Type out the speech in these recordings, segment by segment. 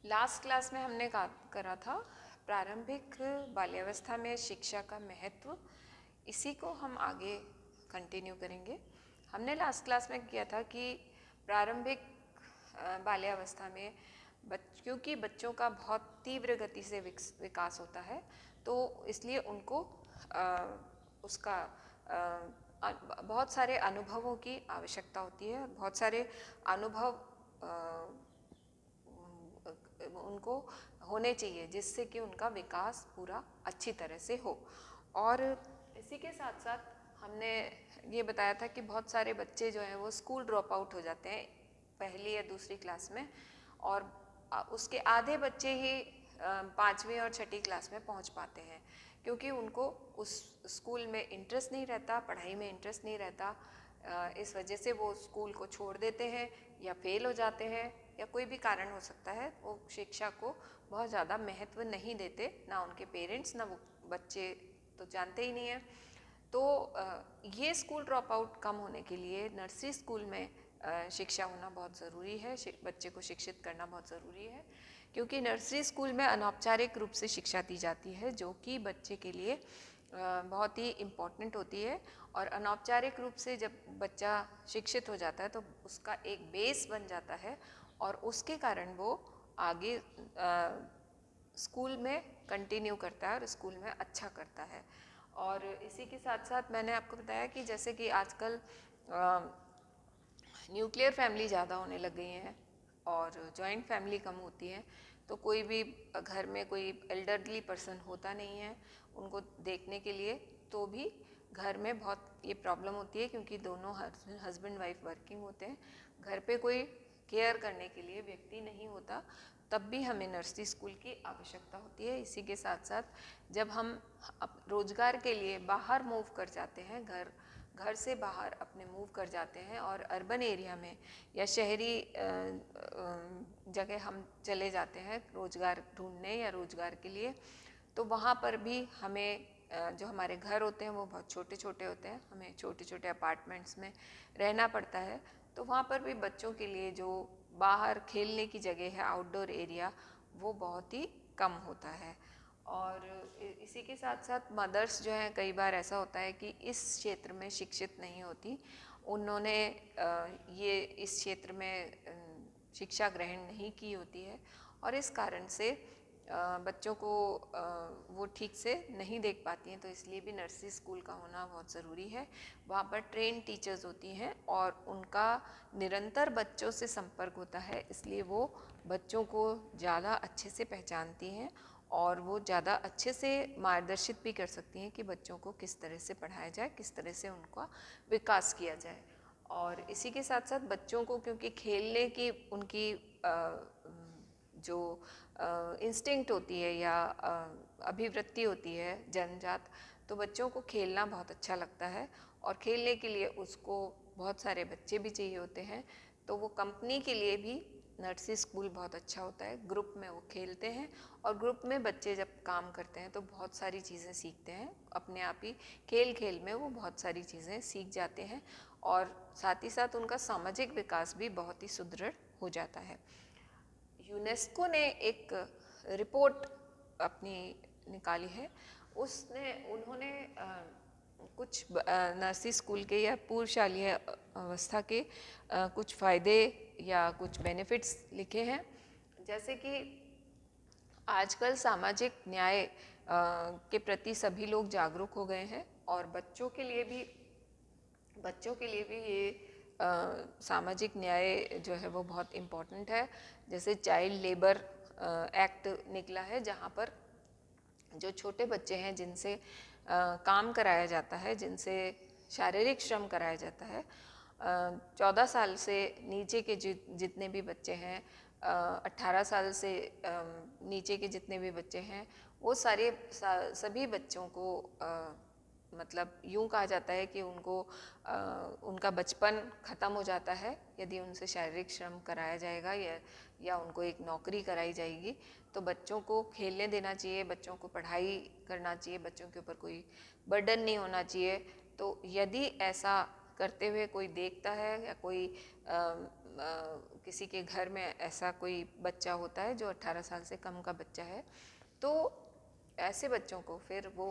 Last class में हमने करा था प्रारंभिक बाल्यावस्था में शिक्षा का महत्व। इसी को हम आगे कंटिन्यू करेंगे। हमने लास्ट क्लास में किया था कि प्रारंभिक बाल्यावस्था में क्योंकि बच्चों का बहुत तीव्र गति से विकास होता है, तो इसलिए उनको उसका बहुत सारे अनुभवों की आवश्यकता होती है। बहुत सारे अनुभव उनको होने चाहिए जिससे कि उनका विकास पूरा अच्छी तरह से हो। और इसी के साथ साथ हमने ये बताया था कि बहुत सारे बच्चे जो हैं वो स्कूल ड्रॉप आउट हो जाते हैं पहली या दूसरी क्लास में, और उसके आधे बच्चे ही पाँचवीं और छठी क्लास में पहुंच पाते हैं, क्योंकि उनको उस स्कूल में इंटरेस्ट नहीं रहता, पढ़ाई में इंटरेस्ट नहीं रहता। इस वजह से वो स्कूल को छोड़ देते हैं या फेल हो जाते हैं, या कोई भी कारण हो सकता है। वो शिक्षा को बहुत ज़्यादा महत्व नहीं देते, ना उनके पेरेंट्स ना वो बच्चे तो जानते ही नहीं हैं। तो ये स्कूल ड्रॉप आउट कम होने के लिए नर्सरी स्कूल में शिक्षा होना बहुत ज़रूरी है। बच्चे को शिक्षित करना बहुत ज़रूरी है, क्योंकि नर्सरी स्कूल में अनौपचारिक रूप से शिक्षा दी जाती है, जो कि बच्चे के लिए बहुत ही इम्पॉर्टेंट होती है। और अनौपचारिक रूप से जब बच्चा शिक्षित हो जाता है तो उसका एक बेस बन जाता है, और उसके कारण वो आगे स्कूल में कंटिन्यू करता है और स्कूल में अच्छा करता है। और इसी के साथ साथ मैंने आपको बताया कि जैसे कि आजकल न्यूक्लियर फैमिली ज़्यादा होने लग गई हैं और जॉइंट फैमिली कम होती है, तो कोई भी घर में कोई एल्डरली पर्सन होता नहीं है उनको देखने के लिए, तो भी घर में बहुत ये प्रॉब्लम होती है, क्योंकि दोनों हस्बैंड वाइफ वर्किंग होते हैं, घर पे कोई केयर करने के लिए व्यक्ति नहीं होता, तब भी हमें नर्सरी स्कूल की आवश्यकता होती है। इसी के साथ साथ जब हम रोजगार के लिए बाहर मूव कर जाते हैं, घर से बाहर अपने मूव कर जाते हैं और अर्बन एरिया में या शहरी जगह हम चले जाते हैं रोजगार ढूंढने या रोजगार के लिए, तो वहाँ पर भी हमें जो हमारे घर होते हैं वो बहुत छोटे छोटे होते हैं, हमें छोटे छोटे अपार्टमेंट्स में रहना पड़ता है। तो वहाँ पर भी बच्चों के लिए जो बाहर खेलने की जगह है, आउटडोर एरिया, वो बहुत ही कम होता है। और इसी के साथ साथ मदर्स जो हैं, कई बार ऐसा होता है कि इस क्षेत्र में शिक्षित नहीं होती, उन्होंने ये इस क्षेत्र में शिक्षा ग्रहण नहीं की होती है, और इस कारण से बच्चों को वो ठीक से नहीं देख पाती हैं। तो इसलिए भी नर्सरी स्कूल का होना बहुत ज़रूरी है। वहाँ पर ट्रेन टीचर्स होती हैं और उनका निरंतर बच्चों से संपर्क होता है, इसलिए वो बच्चों को ज़्यादा अच्छे से पहचानती हैं और वो ज़्यादा अच्छे से मार्गदर्शित भी कर सकती हैं कि बच्चों को किस तरह से पढ़ाया जाए, किस तरह से उनका विकास किया जाए। और इसी के साथ साथ बच्चों को, क्योंकि खेलने की उनकी जो इंस्टिंक्ट होती है या अभिवृत्ति होती है जन्मजात, तो बच्चों को खेलना बहुत अच्छा लगता है, और खेलने के लिए उसको बहुत सारे बच्चे भी चाहिए होते हैं। तो वो कंपनी के लिए भी नर्सरी स्कूल बहुत अच्छा होता है। ग्रुप में वो खेलते हैं, और ग्रुप में बच्चे जब काम करते हैं तो बहुत सारी चीज़ें सीखते हैं अपने आप ही, खेल खेल में वो बहुत सारी चीज़ें सीख जाते हैं, और साथ ही साथ उनका सामाजिक विकास भी बहुत ही सुदृढ़ हो जाता है। यूनेस्को ने एक रिपोर्ट अपनी निकाली है, उन्होंने कुछ नर्सरी स्कूल के या पूर्व शालेय अवस्था के कुछ फ़ायदे या कुछ बेनिफिट्स लिखे हैं। जैसे कि आजकल सामाजिक न्याय के प्रति सभी लोग जागरूक हो गए हैं, और बच्चों के लिए भी ये सामाजिक न्याय जो है वो बहुत इम्पोर्टेंट है। जैसे चाइल्ड लेबर एक्ट निकला है, जहाँ पर जो छोटे बच्चे हैं जिनसे काम कराया जाता है, जिनसे शारीरिक श्रम कराया जाता है, 14 साल से नीचे के जितने भी बच्चे हैं, 18 साल से नीचे के जितने भी बच्चे हैं, वो सभी बच्चों को मतलब यूँ कहा जाता है कि उनको उनका बचपन ख़त्म हो जाता है यदि उनसे शारीरिक श्रम कराया जाएगा या उनको एक नौकरी कराई जाएगी। तो बच्चों को खेलने देना चाहिए, बच्चों को पढ़ाई करना चाहिए, बच्चों के ऊपर कोई बर्डन नहीं होना चाहिए। तो यदि ऐसा करते हुए कोई देखता है या कोई किसी के घर में ऐसा कोई बच्चा होता है जो 18 साल से कम का बच्चा है, तो ऐसे बच्चों को फिर वो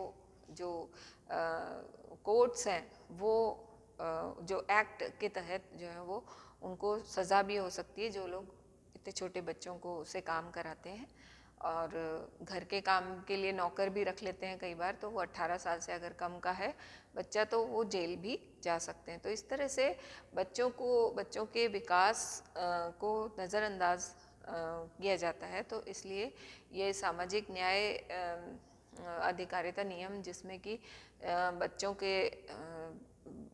जो कोर्ट्स हैं वो जो एक्ट के तहत जो है वो उनको सज़ा भी हो सकती है, जो लोग इतने छोटे बच्चों को से काम कराते हैं। और घर के काम के लिए नौकर भी रख लेते हैं कई बार, तो वो 18 साल से अगर कम का है बच्चा तो वो जेल भी जा सकते हैं। तो इस तरह से बच्चों के विकास को नज़रअंदाज किया जाता है। तो इसलिए ये सामाजिक न्याय अधिकारिता नियम, जिसमें कि बच्चों के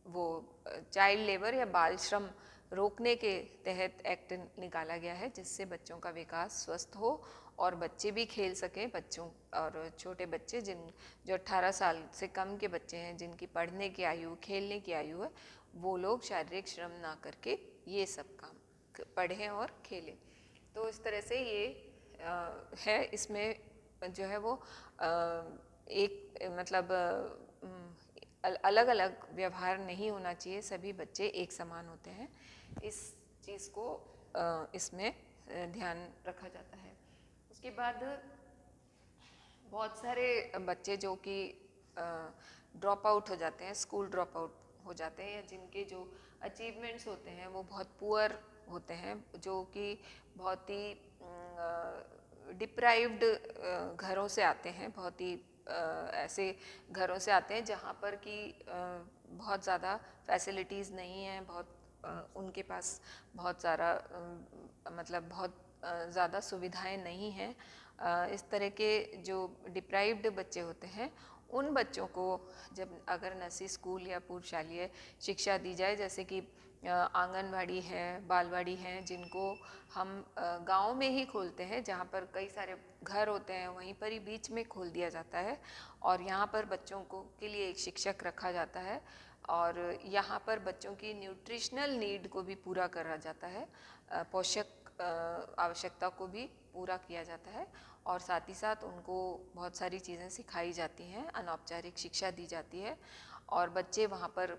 वो चाइल्ड लेबर या बाल श्रम रोकने के तहत एक्ट निकाला गया है, जिससे बच्चों का विकास स्वस्थ हो और बच्चे भी खेल सकें। बच्चों और छोटे बच्चे जो 18 साल से कम के बच्चे हैं, जिनकी पढ़ने की आयु, खेलने की आयु है, वो लोग शारीरिक श्रम ना करके ये सब काम पढ़ें और खेलें। तो इस तरह से ये है। इसमें जो है वो एक मतलब अलग अलग व्यवहार नहीं होना चाहिए, सभी बच्चे एक समान होते हैं। इस चीज़ को इसमें ध्यान रखा जाता है। उसके बाद बहुत सारे बच्चे जो कि ड्रॉप आउट हो जाते हैं, स्कूल ड्रॉप आउट हो जाते हैं, या जिनके जो अचीवमेंट्स होते हैं वो बहुत पुअर होते हैं, जो कि बहुत ही डिप्राइव्ड घरों से आते हैं, बहुत ही ऐसे घरों से आते हैं जहाँ पर कि बहुत ज़्यादा फैसिलिटीज़ नहीं हैं, बहुत उनके पास बहुत सारा मतलब बहुत ज़्यादा सुविधाएं नहीं हैं। इस तरह के जो डिप्राइव्ड बच्चे होते हैं, उन बच्चों को जब अगर नर्सरी स्कूल या पूर्व शालीय शिक्षा दी जाए, जैसे कि आंगनवाड़ी है, बालवाड़ी हैं, जिनको हम गांव में ही खोलते हैं, जहाँ पर कई सारे घर होते हैं, वहीं पर ही बीच में खोल दिया जाता है और यहाँ पर बच्चों को के लिए एक शिक्षक रखा जाता है और यहाँ पर बच्चों की न्यूट्रिशनल नीड को भी पूरा करा जाता है, पोषक आवश्यकता को भी पूरा किया जाता है और साथ ही साथ उनको बहुत सारी चीज़ें सिखाई जाती हैं, अनौपचारिक शिक्षा दी जाती है और बच्चे वहाँ पर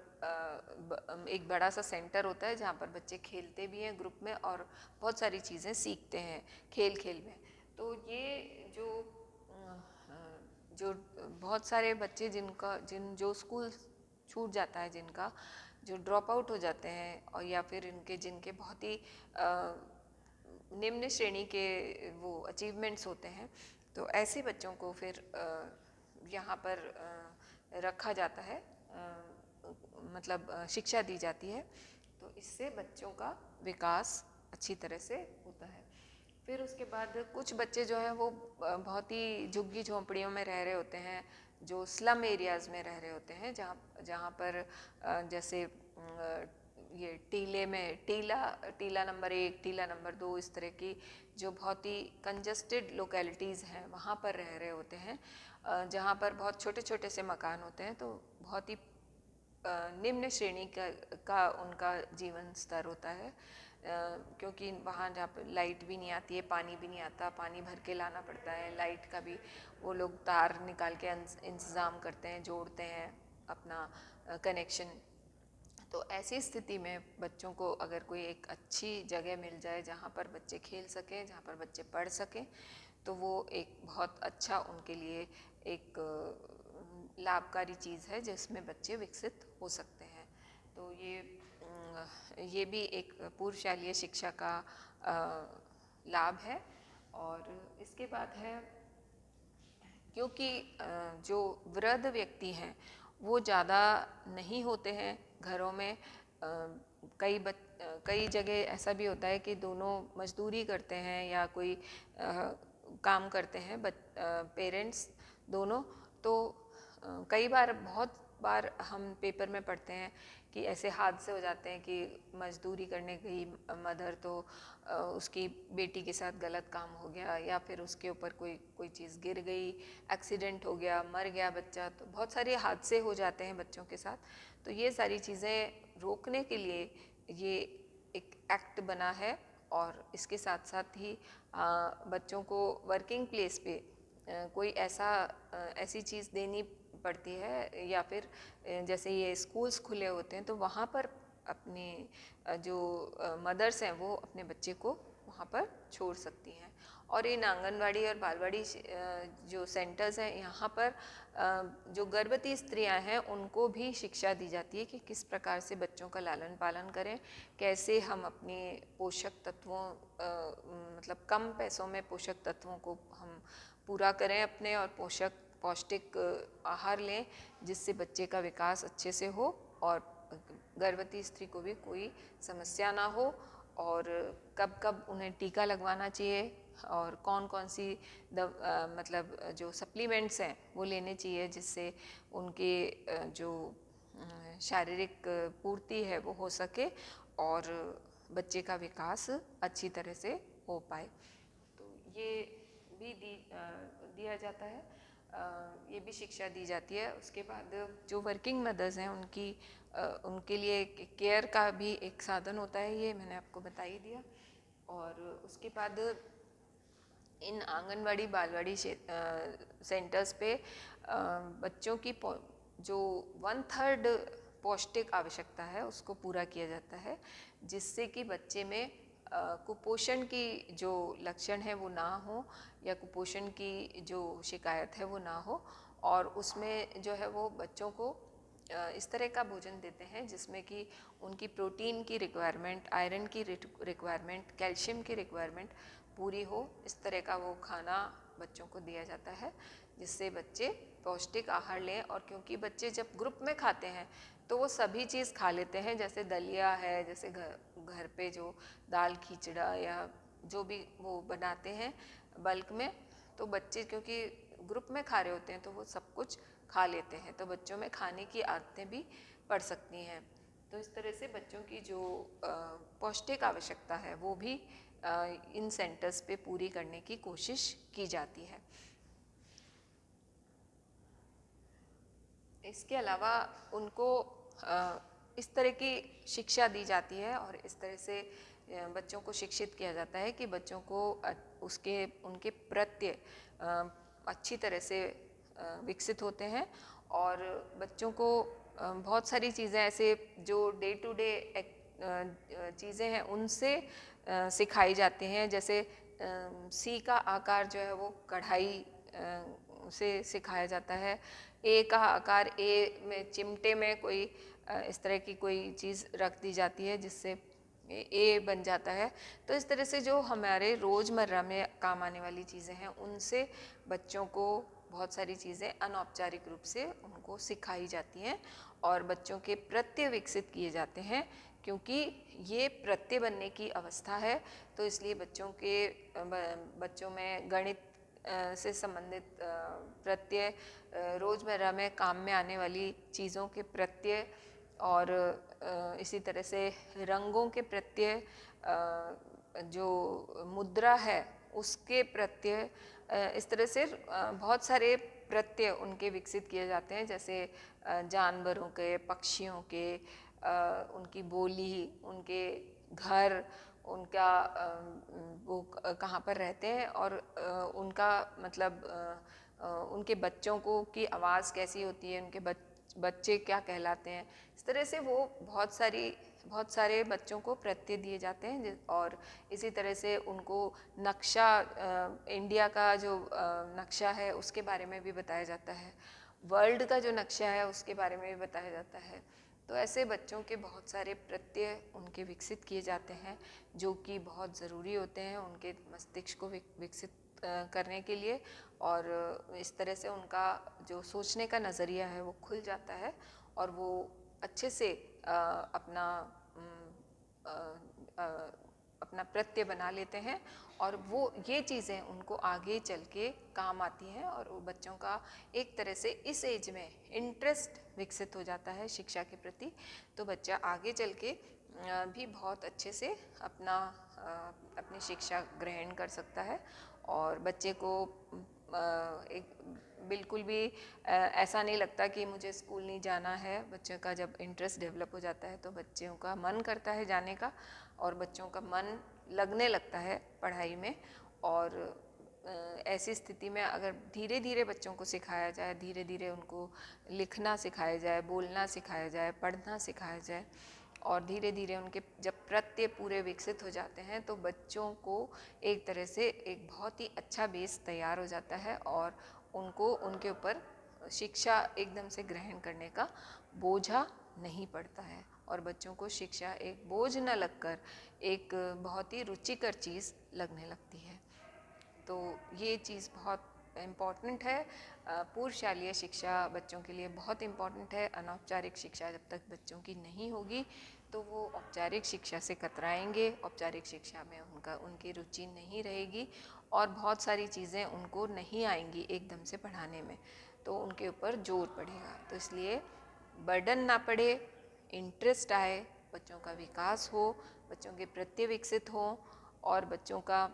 एक बड़ा सा सेंटर होता है जहाँ पर बच्चे खेलते भी हैं ग्रुप में और बहुत सारी चीज़ें सीखते हैं खेल खेल में। तो ये जो बहुत सारे बच्चे जो स्कूल छूट जाता है, जिनका जो ड्रॉप आउट हो जाते हैं और या फिर जिनके बहुत ही निम्न श्रेणी के वो अचीवमेंट्स होते हैं, तो ऐसे बच्चों को फिर यहाँ पर रखा जाता है, मतलब शिक्षा दी जाती है। तो इससे बच्चों का विकास अच्छी तरह से होता है। फिर उसके बाद कुछ बच्चे जो हैं वो बहुत ही झुग्गी झोंपड़ियों में रह रहे होते हैं, जो स्लम एरियाज़ में रह रहे होते हैं, जहाँ पर जैसे ये टीले में टीला नंबर 1, टीला नंबर 2, इस तरह की जो बहुत ही कंजस्टेड लोकेलिटीज़ हैं, वहाँ पर रह रहे होते हैं, जहाँ पर बहुत छोटे छोटे से मकान होते हैं। तो बहुत ही निम्न श्रेणी का उनका जीवन स्तर होता है, क्योंकि वहाँ जहाँ पर लाइट भी नहीं आती है, पानी भी नहीं आता, पानी भर के लाना पड़ता है। लाइट का भी वो लोग तार निकाल के इंतज़ाम करते हैं, जोड़ते हैं अपना कनेक्शन। तो ऐसी स्थिति में बच्चों को अगर कोई एक अच्छी जगह मिल जाए जहाँ पर बच्चे खेल सकें, जहाँ पर बच्चे पढ़ सकें, तो वो एक बहुत अच्छा उनके लिए एक लाभकारी चीज़ है जिसमें बच्चे विकसित हो सकते हैं। तो ये भी एक पूर्व शालीय शिक्षा का लाभ है। और इसके बाद है, क्योंकि जो वृद्ध व्यक्ति हैं वो ज़्यादा नहीं होते हैं घरों में, कई जगह ऐसा भी होता है कि दोनों मजदूरी करते हैं या कोई काम करते हैं पेरेंट्स दोनों। तो कई बार बहुत बार हम पेपर में पढ़ते हैं कि ऐसे हादसे हो जाते हैं कि मजदूरी करने गई मदर, तो उसकी बेटी के साथ गलत काम हो गया या फिर उसके ऊपर कोई चीज़ गिर गई, एक्सीडेंट हो गया, मर गया बच्चा। तो बहुत सारे हादसे हो जाते हैं बच्चों के साथ। तो ये सारी चीज़ें रोकने के लिए ये एक एक्ट बना है और इसके साथ साथ ही बच्चों को वर्किंग प्लेस पे कोई ऐसी चीज़ देनी पड़ती है, या फिर जैसे ये स्कूल्स खुले होते हैं तो वहाँ पर अपने जो मदर्स हैं वो अपने बच्चे को वहाँ पर छोड़ सकती हैं। और इन आंगनवाड़ी और बालवाड़ी जो सेंटर्स हैं यहाँ पर जो गर्भवती स्त्रियां हैं उनको भी शिक्षा दी जाती है कि किस प्रकार से बच्चों का लालन पालन करें, कैसे हम अपने पोषक तत्वों मतलब कम पैसों में पोषक तत्वों को हम पूरा करें अपने, और पौष्टिक आहार लें जिससे बच्चे का विकास अच्छे से हो और गर्भवती स्त्री को भी कोई समस्या ना हो, और कब कब उन्हें टीका लगवाना चाहिए और कौन कौन सी मतलब जो सप्लीमेंट्स हैं वो लेने चाहिए जिससे उनके जो शारीरिक पूर्ति है वो हो सके और बच्चे का विकास अच्छी तरह से हो पाए। तो ये भी दिया जाता है, ये भी शिक्षा दी जाती है। उसके बाद जो वर्किंग मदर्स हैं उनके लिए केयर का भी एक साधन होता है, ये मैंने आपको बता ही दिया। और उसके बाद इन आंगनवाड़ी बालवाड़ी सेंटर्स पे बच्चों की जो 1/3 पौष्टिक आवश्यकता है उसको पूरा किया जाता है, जिससे कि बच्चे में कुपोषण की जो लक्षण है वो ना हो, या कुपोषण की जो शिकायत है वो ना हो। और उसमें जो है वो बच्चों को इस तरह का भोजन देते हैं जिसमें कि उनकी प्रोटीन की रिक्वायरमेंट, आयरन की रिक्वायरमेंट, कैल्शियम की रिक्वायरमेंट पूरी हो। इस तरह का वो खाना बच्चों को दिया जाता है जिससे बच्चे पौष्टिक आहार लें। और क्योंकि बच्चे जब ग्रुप में खाते हैं तो वो सभी चीज़ खा लेते हैं, जैसे दलिया है, जैसे घर पे जो दाल खिचड़ा या जो भी वो बनाते हैं बल्क में, तो बच्चे क्योंकि ग्रुप में खा रहे होते हैं तो वो सब कुछ खा लेते हैं, तो बच्चों में खाने की आदतें भी पड़ सकती हैं। तो इस तरह से बच्चों की जो पौष्टिक आवश्यकता है वो भी इन सेंटर्स पे पूरी करने की कोशिश की जाती है। इसके अलावा उनको इस तरह की शिक्षा दी जाती है और इस तरह से बच्चों को शिक्षित किया जाता है कि बच्चों को उनके प्रत्यय अच्छी तरह से विकसित होते हैं। और बच्चों को बहुत सारी चीज़ें ऐसे जो डे टू डे चीज़ें हैं उनसे सिखाई जाती हैं, जैसे सी का आकार जो है वो कढ़ाई से सिखाया जाता है। ए का आकार, ए में चिमटे में कोई इस तरह की कोई चीज़ रख दी जाती है जिससे ए बन जाता है। तो इस तरह से जो हमारे रोज़मर्रा में काम आने वाली चीज़ें हैं उनसे बच्चों को बहुत सारी चीज़ें अनौपचारिक रूप से उनको सिखाई जाती हैं और बच्चों के प्रत्यय विकसित किए जाते हैं। क्योंकि ये प्रत्यय बनने की अवस्था है तो इसलिए बच्चों में गणित से संबंधित प्रत्यय, रोज़मर्रा में काम में आने वाली चीज़ों के प्रत्यय, और इसी तरह से रंगों के प्रत्यय, जो मुद्रा है उसके प्रत्यय, इस तरह से बहुत सारे प्रत्यय उनके विकसित किए जाते हैं। जैसे जानवरों के, पक्षियों के, उनकी बोली, उनके घर, उनका वो कहाँ पर रहते हैं, और उनका मतलब उनके बच्चों को की आवाज़ कैसी होती है, उनके बच्चे क्या कहलाते हैं। इस तरह से वो बहुत सारे बच्चों को प्रत्यय दिए जाते हैं। और इसी तरह से उनको नक्शा, इंडिया का जो नक्शा है उसके बारे में भी बताया जाता है, वर्ल्ड का जो नक्शा है उसके बारे में भी बताया जाता है। तो ऐसे बच्चों के बहुत सारे प्रत्यय उनके विकसित किए जाते हैं जो कि बहुत ज़रूरी होते हैं उनके मस्तिष्क को विकसित करने के लिए। और इस तरह से उनका जो सोचने का नज़रिया है वो खुल जाता है और वो अच्छे से अपना प्रत्यय बना लेते हैं, और वो ये चीज़ें उनको आगे चल के काम आती हैं। और वो बच्चों का एक तरह से इस एज में इंटरेस्ट विकसित हो जाता है शिक्षा के प्रति, तो बच्चा आगे चल के भी बहुत अच्छे से अपनी शिक्षा ग्रहण कर सकता है। और बच्चे को बिल्कुल भी ऐसा नहीं लगता कि मुझे स्कूल नहीं जाना है। बच्चे का जब इंटरेस्ट डेवलप हो जाता है तो बच्चों का मन करता है जाने का, और बच्चों का मन लगने लगता है पढ़ाई में। और ऐसी स्थिति में अगर धीरे धीरे बच्चों को सिखाया जाए, धीरे धीरे उनको लिखना सिखाया जाए, बोलना सिखाया जाए, पढ़ना सिखाया जाए, और धीरे धीरे उनके जब प्रत्यय पूरे विकसित हो जाते हैं तो बच्चों को एक तरह से एक बहुत ही अच्छा बेस तैयार हो जाता है, और उनको उनके ऊपर शिक्षा एकदम से ग्रहण करने का बोझा नहीं पड़ता है, और बच्चों को शिक्षा एक बोझ न लगकर एक बहुत ही रुचिकर चीज़ लगने लगती है। तो ये चीज़ बहुत इम्पॉर्टेंट है। पूर्व शालेय शिक्षा बच्चों के लिए बहुत इम्पॉर्टेंट है। अनौपचारिक शिक्षा जब तक बच्चों की नहीं होगी तो वो औपचारिक शिक्षा से कतराएंगे, औपचारिक शिक्षा में उनकी रुचि नहीं रहेगी, और बहुत सारी चीज़ें उनको नहीं आएंगी एकदम से पढ़ाने में, तो उनके ऊपर जोर पड़ेगा। तो इसलिए बर्डन ना पड़े, इंटरेस्ट आए, बच्चों का विकास हो, बच्चों के प्रत्यय विकसित हो, और बच्चों का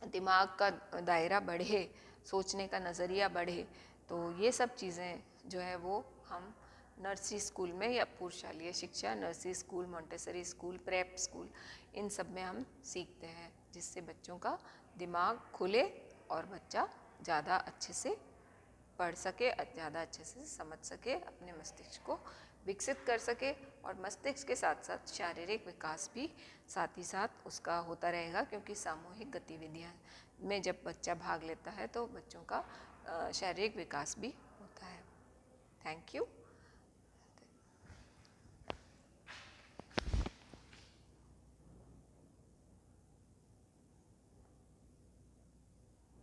दिमाग का दायरा बढ़े, सोचने का नज़रिया बढ़े। तो ये सब चीज़ें जो है वो हम नर्सरी स्कूल में या पूर्व शालेय शिक्षा, nursery school, Montessori school, prep school, इन सब में हम सीखते हैं, जिससे बच्चों का दिमाग खुले और बच्चा ज़्यादा अच्छे से पढ़ सके, ज़्यादा अच्छे से समझ सके, अपने मस्तिष्क को विकसित कर सके, और मस्तिष्क के साथ साथ शारीरिक विकास भी साथ ही साथ उसका होता रहेगा, क्योंकि सामूहिक गतिविधियाँ में जब बच्चा भाग लेता है तो बच्चों का शारीरिक विकास भी होता है। Thank you.